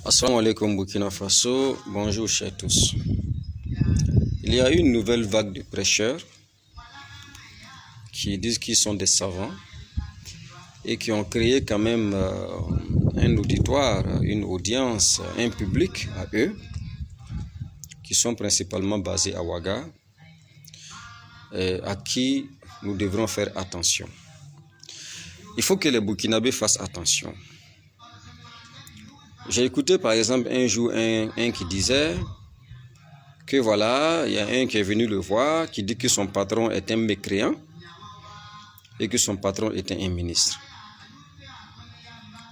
Assalamu alaikum Burkina Faso, bonjour chers tous. Il y a une nouvelle vague de prêcheurs qui disent qu'ils sont des savants et qui ont créé quand même un auditoire, une audience, un public à eux, qui sont principalement basés à Ouaga, à qui nous devrons faire attention. Il faut que les Burkinabés fassent attention. J'ai écouté par exemple un jour un qui disait que voilà, il y a un qui est venu le voir, qui dit que son patron est un mécréant et que son patron était un ministre.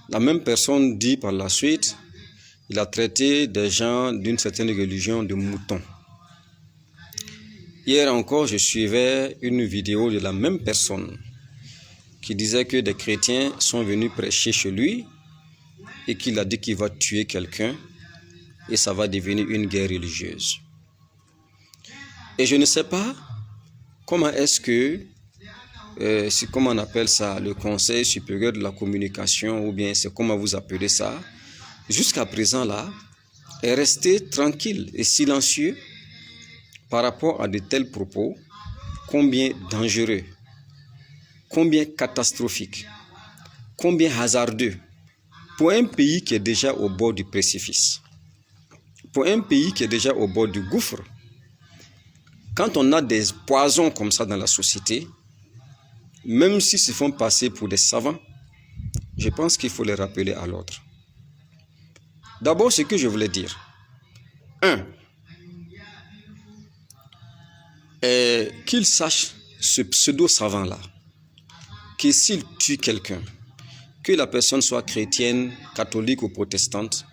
La même personne dit par la suite, il a traité des gens d'une certaine religion de moutons. Hier encore, je suivais une vidéo de la même personne qui disait que des chrétiens sont venus prêcher chez lui et qu'il a dit qu'il va tuer quelqu'un et ça va devenir une guerre religieuse. Et je ne sais pas comment est-ce que, comment on appelle ça, le Conseil supérieur de la communication, ou bien c'est comment vous appelez ça, jusqu'à présent là, est resté tranquille et silencieux par rapport à de tels propos, combien dangereux, combien catastrophiques, combien hasardeux, pour un pays qui est déjà au bord du précipice, pour un pays qui est déjà au bord du gouffre. Quand on a des poisons comme ça dans la société, même s'ils se font passer pour des savants, je pense qu'il faut les rappeler à l'ordre. D'abord, ce que je voulais dire. 1. Qu'il sache, ce pseudo-savant-là, que s'il tue quelqu'un, que la personne soit chrétienne, catholique ou protestante,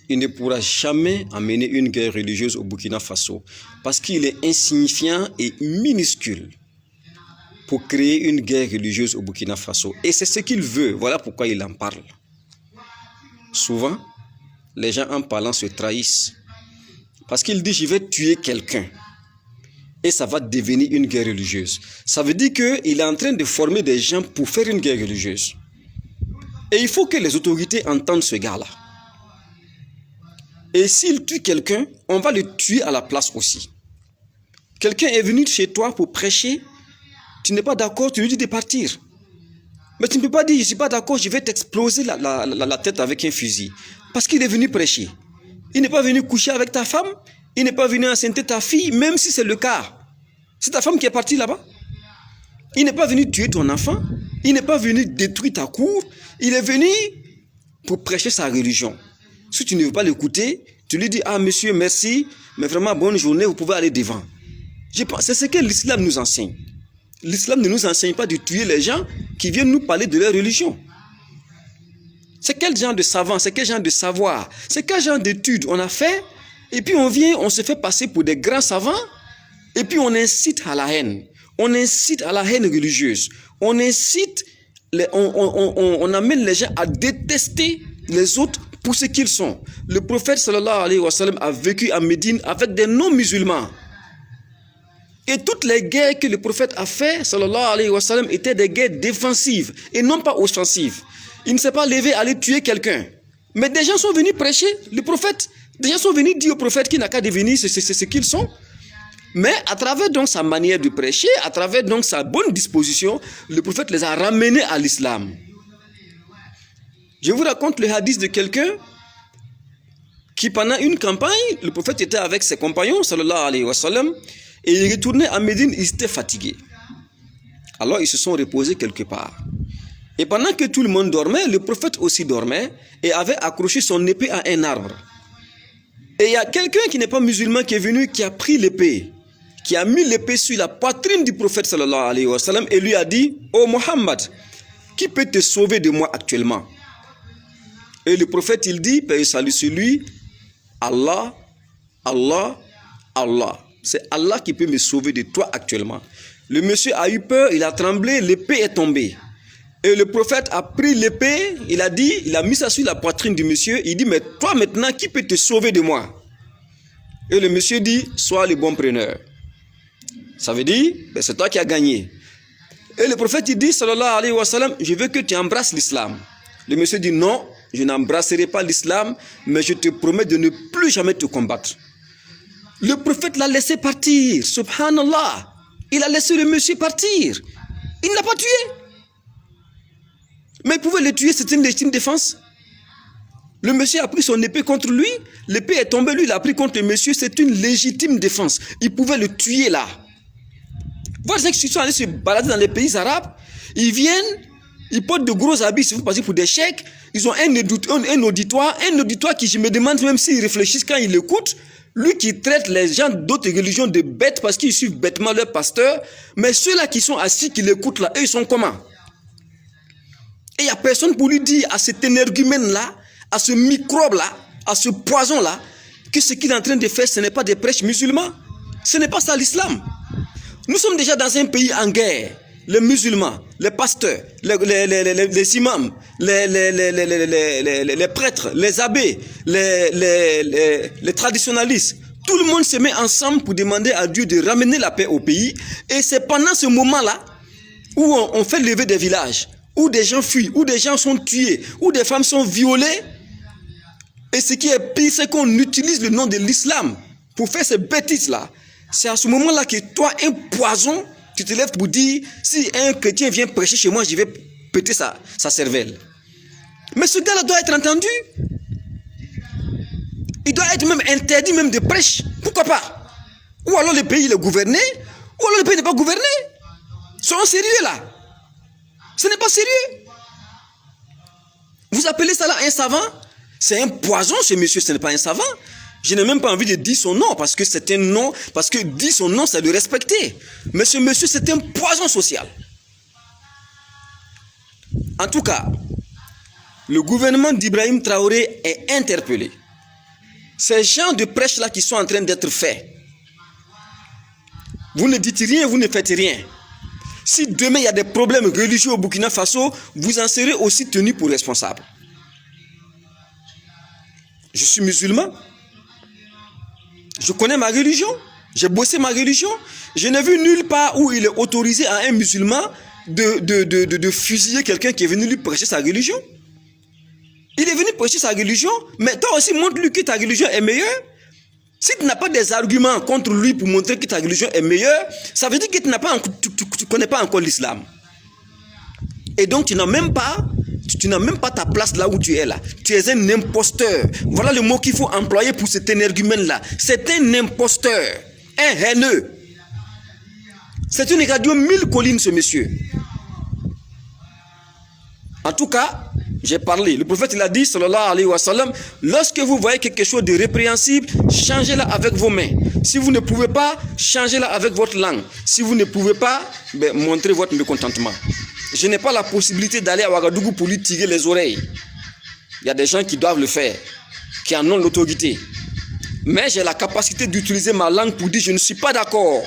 il ne pourra jamais amener une guerre religieuse au Burkina Faso parce qu'il est insignifiant et minuscule pour créer une guerre religieuse au Burkina Faso. Et c'est ce qu'il veut, voilà pourquoi il en parle. Souvent, les gens en parlant se trahissent parce qu'il dit « je vais tuer quelqu'un » et ça va devenir une guerre religieuse. Ça veut dire qu'il est en train de former des gens pour faire une guerre religieuse. Et il faut que les autorités entendent ce gars-là. Et s'il tue quelqu'un, on va le tuer à la place aussi. Quelqu'un est venu chez toi pour prêcher, tu n'es pas d'accord, tu lui dis de partir. Mais tu ne peux pas dire, je ne suis pas d'accord, je vais t'exploser la tête avec un fusil. Parce qu'il est venu prêcher. Il n'est pas venu coucher avec ta femme, il n'est pas venu enceinter ta fille, même si c'est le cas. C'est ta femme qui est partie là-bas. Il n'est pas venu tuer ton enfant, il n'est pas venu détruire ta cour, il est venu pour prêcher sa religion. Si tu ne veux pas l'écouter, tu lui dis « Ah monsieur, merci, mais vraiment bonne journée, vous pouvez aller devant. » C'est ce que l'islam nous enseigne. L'islam ne nous enseigne pas de tuer les gens qui viennent nous parler de leur religion. C'est quel genre de savant, c'est quel genre de savoir, c'est quel genre d'études on a fait, et puis on vient, on se fait passer pour des grands savants, et puis on incite à la haine. On incite à la haine religieuse. On incite, on amène les gens à détester les autres pour ce qu'ils sont. Le prophète sallallahu alayhi wa sallam a vécu à Médine avec des non-musulmans. Et toutes les guerres que le prophète a fait, sallallahu alayhi wa sallam, étaient des guerres défensives et non pas offensives. Il ne s'est pas levé à aller tuer quelqu'un. Mais des gens sont venus prêcher le prophète. Des gens sont venus dire au prophète qu'il n'a qu'à devenir ce qu'ils sont. Mais à travers donc sa manière de prêcher, à travers donc sa bonne disposition, le prophète les a ramenés à l'islam. Je vous raconte le hadith de quelqu'un qui pendant une campagne, le prophète était avec ses compagnons, sallallahu alayhi wa sallam, et il retournait à Médine, ils étaient fatigués. Alors ils se sont reposés quelque part. Et pendant que tout le monde dormait, le prophète aussi dormait et avait accroché son épée à un arbre. Et il y a quelqu'un qui n'est pas musulman qui est venu, qui a pris l'épée, qui a mis l'épée sur la poitrine du prophète sallallahu alayhi wa sallam et lui a dit « Oh Mohammed, qui peut te sauver de moi actuellement ?» Et le prophète il dit, paix et salut sur lui, Allah, Allah, Allah. C'est Allah qui peut me sauver de toi actuellement. Le monsieur a eu peur, il a tremblé, l'épée est tombée. Et le prophète a pris l'épée, il a dit, il a mis ça sur la poitrine du monsieur, il dit, mais toi maintenant, qui peut te sauver de moi? Et le monsieur dit, sois le bon preneur. Ça veut dire, ben c'est toi qui as gagné. Et le prophète il dit, sallallahu alayhi wa sallam, je veux que tu embrasses l'islam. Le monsieur dit, non, je n'embrasserai pas l'islam, mais je te promets de ne plus jamais te combattre. Le prophète l'a laissé partir, subhanallah. Il a laissé le monsieur partir. Il ne l'a pas tué. Mais il pouvait le tuer, c'était une légitime défense. Le monsieur a pris son épée contre lui, l'épée est tombée, lui il a pris contre le monsieur, c'est une légitime défense. Il pouvait le tuer là. Voilà ceux qui sont allés se balader dans les pays arabes, ils viennent, ils portent de gros habits, si vous passez pour des chèques, ils ont un auditoire qui, je me demande même s'ils réfléchissent quand ils l'écoutent, lui qui traite les gens d'autres religions de bêtes parce qu'ils suivent bêtement leur pasteur, mais ceux-là qui sont assis, qui l'écoutent là, eux ils sont comment? Et il n'y a personne pour lui dire à cet énergumène-là, à ce microbe-là, à ce poison-là, que ce qu'il est en train de faire, ce n'est pas des prêches musulmans. Ce n'est pas ça l'islam. Nous sommes déjà dans un pays en guerre. Les musulmans, les pasteurs, les imams, les prêtres, les abbés, les traditionalistes, tout le monde se met ensemble pour demander à Dieu de ramener la paix au pays. Et c'est pendant ce moment-là où on fait lever des villages, où des gens fuient, où des gens sont tués, où des femmes sont violées. Et ce qui est pire, c'est qu'on utilise le nom de l'islam pour faire ces bêtises-là. C'est à ce moment-là que toi, un poison, tu te lèves pour dire, si un chrétien vient prêcher chez moi, je vais péter sa cervelle. Mais ce gars-là doit être entendu. Il doit être même interdit même de prêche. Pourquoi pas? Ou alors le pays est gouverné, ou alors le pays n'est pas gouverné. Soyons sérieux là. Ce n'est pas sérieux. Vous appelez ça là un savant? C'est un poison, ce monsieur, ce n'est pas un savant. Je n'ai même pas envie de dire son nom, parce que c'est un nom, parce que dire son nom, c'est de respecter. Mais ce monsieur, c'est un poison social. En tout cas, le gouvernement d'Ibrahim Traoré est interpellé. Ces gens de prêche-là qui sont en train d'être faits, vous ne dites rien, vous ne faites rien. Si demain il y a des problèmes religieux au Burkina Faso, vous en serez aussi tenu pour responsable. Je suis musulman. Je connais ma religion. J'ai bossé ma religion. Je n'ai vu nulle part où il est autorisé à un musulman de fusiller quelqu'un qui est venu lui prêcher sa religion. Il est venu prêcher sa religion, mais toi aussi montre-lui que ta religion est meilleure. Si tu n'as pas des arguments contre lui pour montrer que ta religion est meilleure, ça veut dire que tu ne connais pas encore l'islam. Et donc tu n'as même pas ta place là où tu es là. Tu es un imposteur. Voilà le mot qu'il faut employer pour cet énergumène là. C'est un imposteur, un haineux. C'est une radio 1000 collines ce monsieur. En tout cas, j'ai parlé. Le prophète il a dit, sallallahu alayhi wa sallam, lorsque vous voyez quelque chose de répréhensible, changez-la avec vos mains. Si vous ne pouvez pas, changez-la avec votre langue. Si vous ne pouvez pas, montrez votre mécontentement. Je n'ai pas la possibilité d'aller à Ouagadougou pour lui tirer les oreilles. Il y a des gens qui doivent le faire, qui en ont l'autorité. Mais j'ai la capacité d'utiliser ma langue pour dire je ne suis pas d'accord.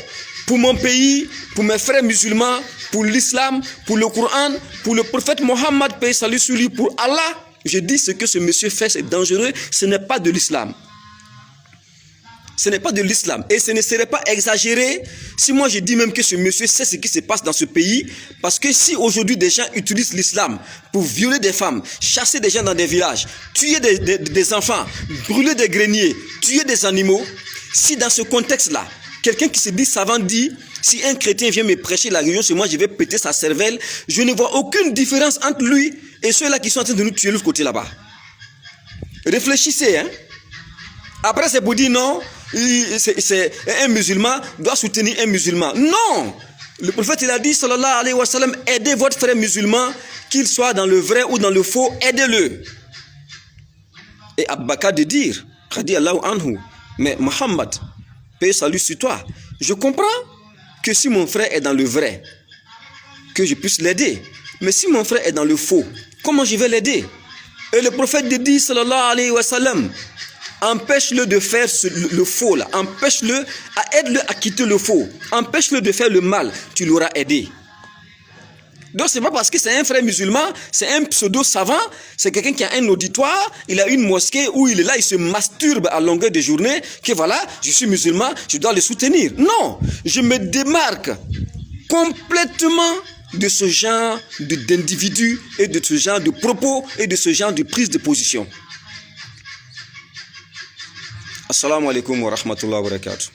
Pour mon pays, pour mes frères musulmans, pour l'islam, pour le Coran, pour le prophète Mohammed, paix et salut sur lui, pour Allah, je dis ce que ce monsieur fait, c'est dangereux, ce n'est pas de l'islam. Ce n'est pas de l'islam. Et ce ne serait pas exagéré si moi je dis même que ce monsieur sait ce qui se passe dans ce pays. Parce que si aujourd'hui des gens utilisent l'islam pour violer des femmes, chasser des gens dans des villages, tuer des enfants, brûler des greniers, tuer des animaux, si dans ce contexte-là, quelqu'un qui se dit savant dit, si un chrétien vient me prêcher la religion, c'est moi je vais péter sa cervelle, je ne vois aucune différence entre lui et ceux-là qui sont en train de nous tuer de l'autre côté là-bas. Réfléchissez, hein. Après c'est pour dire non, c'est un musulman doit soutenir un musulman. Non! Le prophète il a dit, sallallahu alayhi wa sallam, aidez votre frère musulman, qu'il soit dans le vrai ou dans le faux, aidez-le. Et Abu Bakr de dire, radiyallahu anhu, mais Muhammad, paix et salut sur toi, je comprends que si mon frère est dans le vrai, que je puisse l'aider. Mais si mon frère est dans le faux, comment je vais l'aider? Et le prophète de dit, sallallahu alayhi wa sallam, empêche-le de faire le faux là, empêche-le, aide-le à quitter le faux, empêche-le de faire le mal, tu l'auras aidé. Donc c'est pas parce que c'est un frère musulman, c'est un pseudo savant, c'est quelqu'un qui a un auditoire, il a une mosquée où il est là, il se masturbe à longueur de journée, que voilà, je suis musulman, je dois le soutenir. Non, je me démarque complètement de ce genre d'individus et de ce genre de propos et de ce genre de prise de position. Assalamu alaikum wa rahmatullahi wa barakatuh.